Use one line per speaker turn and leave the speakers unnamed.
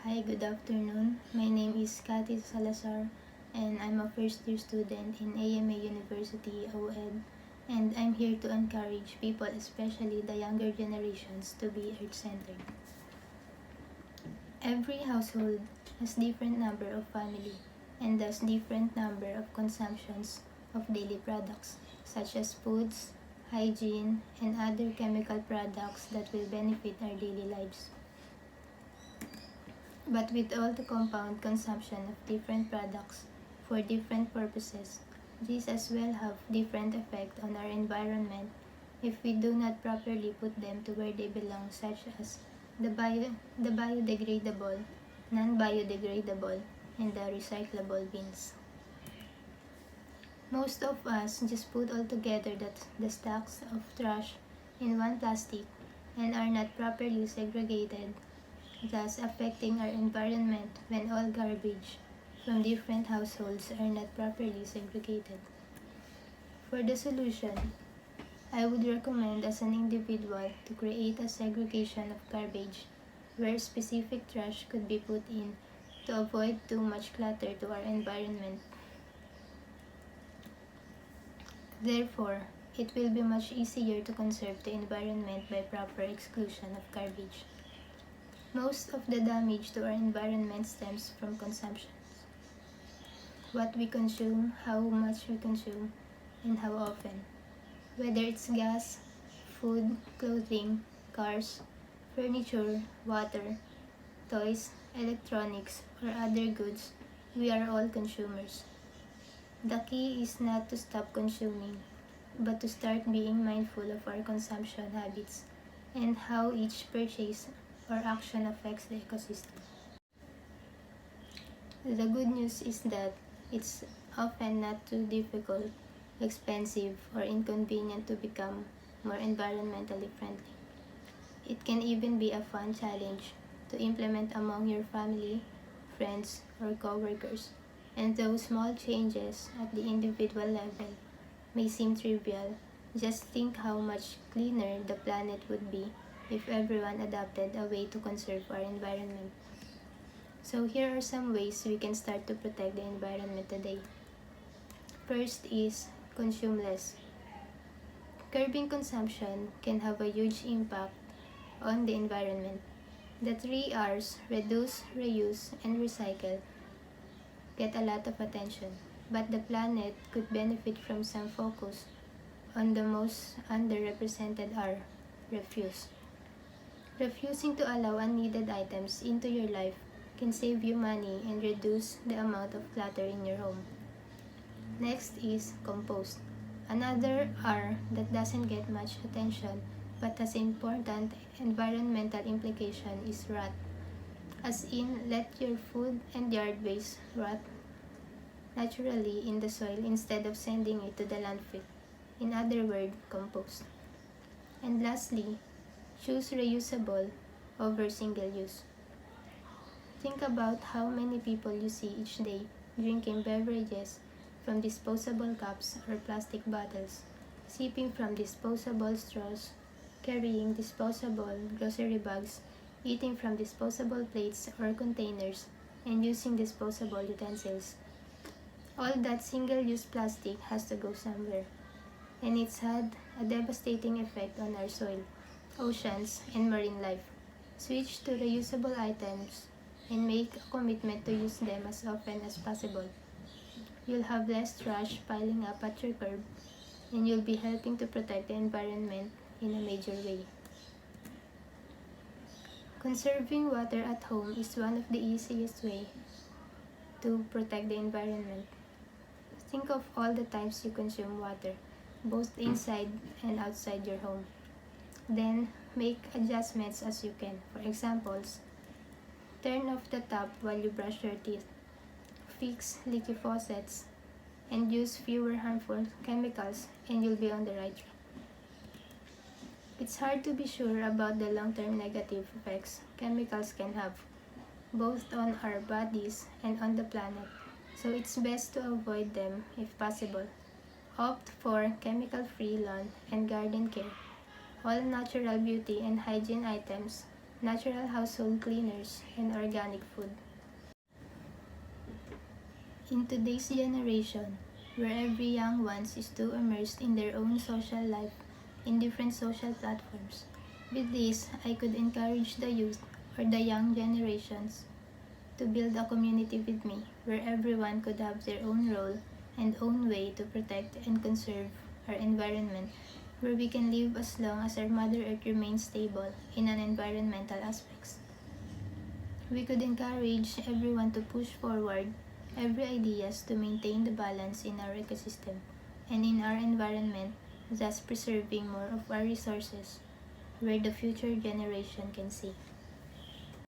Hi, good afternoon. My name is Cathy Salazar and I'm a first year student in AMA University OED, and I'm here to encourage people, especially the younger generations, to be earth-centered. Every household has different number of family and thus different number of consumptions of daily products such as foods, hygiene, and other chemical products that will benefit our daily lives. But with all the compound consumption of different products for different purposes, these as well have different effect on our environment if we do not properly put them to where they belong, such as the biodegradable, non-biodegradable, and the recyclable bins. Most of us just put all together the stacks of trash in one plastic and are not properly segregated, thus affecting our environment when all garbage from different households are not properly segregated. For the solution, I would recommend as an individual to create a segregation of garbage where specific trash could be put in to avoid too much clutter to our environment. Therefore, it will be much easier to conserve the environment by proper exclusion of garbage. Most of the damage to our environment stems from consumption. What we consume, how much we consume, and how often. Whether it's gas, food, clothing, cars, furniture, water, toys, electronics, or other goods, we are all consumers. The key is not to stop consuming, but to start being mindful of our consumption habits and how each purchase or action affects the ecosystem. The good news is that it's often not too difficult, expensive, or inconvenient to become more environmentally friendly. It can even be a fun challenge to implement among your family, friends, or coworkers. And though small changes at the individual level may seem trivial, just think how much cleaner the planet would be if everyone adopted a way to conserve our environment. So here are some ways we can start to protect the environment today. First is consume less. Curbing consumption can have a huge impact on the environment. The 3 R's, reduce, reuse, and recycle, get a lot of attention, but the planet could benefit from some focus on the most underrepresented R, refuse. Refusing to allow unneeded items into your life can save you money and reduce the amount of clutter in your home. Next is compost. Another R that doesn't get much attention but has important environmental implication is rot. As in, let your food and yard waste rot naturally in the soil instead of sending it to the landfill. In other words, compost. And lastly, choose reusable over single use. Think about how many people you see each day drinking beverages from disposable cups or plastic bottles, sipping from disposable straws, carrying disposable grocery bags, eating from disposable plates or containers, and using disposable utensils. All that single-use plastic has to go somewhere, and it's had a devastating effect on our soil, oceans, and marine life. Switch to reusable items and make a commitment to use them as often as possible. You'll have less trash piling up at your curb, and you'll be helping to protect the environment in a major way. Conserving water at home is one of the easiest ways to protect the environment. Think of all the times you consume water, both inside and outside your home. Then, make adjustments as you can. For examples, turn off the tap while you brush your teeth, fix leaky faucets, and use fewer harmful chemicals, and you'll be on the right track. It's hard to be sure about the long-term negative effects chemicals can have, both on our bodies and on the planet, so it's best to avoid them if possible. Opt for chemical-free lawn and garden care. All natural beauty and hygiene items natural household cleaners, and organic food. In today's generation, where every young one is too immersed in their own social life in different social platforms, with this, I could encourage the youth or the young generations to build a community with me where everyone could have their own role and own way to protect and conserve our environment, where we can live as long as our Mother Earth remains stable in an environmental aspects. We could encourage everyone to push forward every ideas to maintain the balance in our ecosystem and in our environment, thus preserving more of our resources where the future generation can see.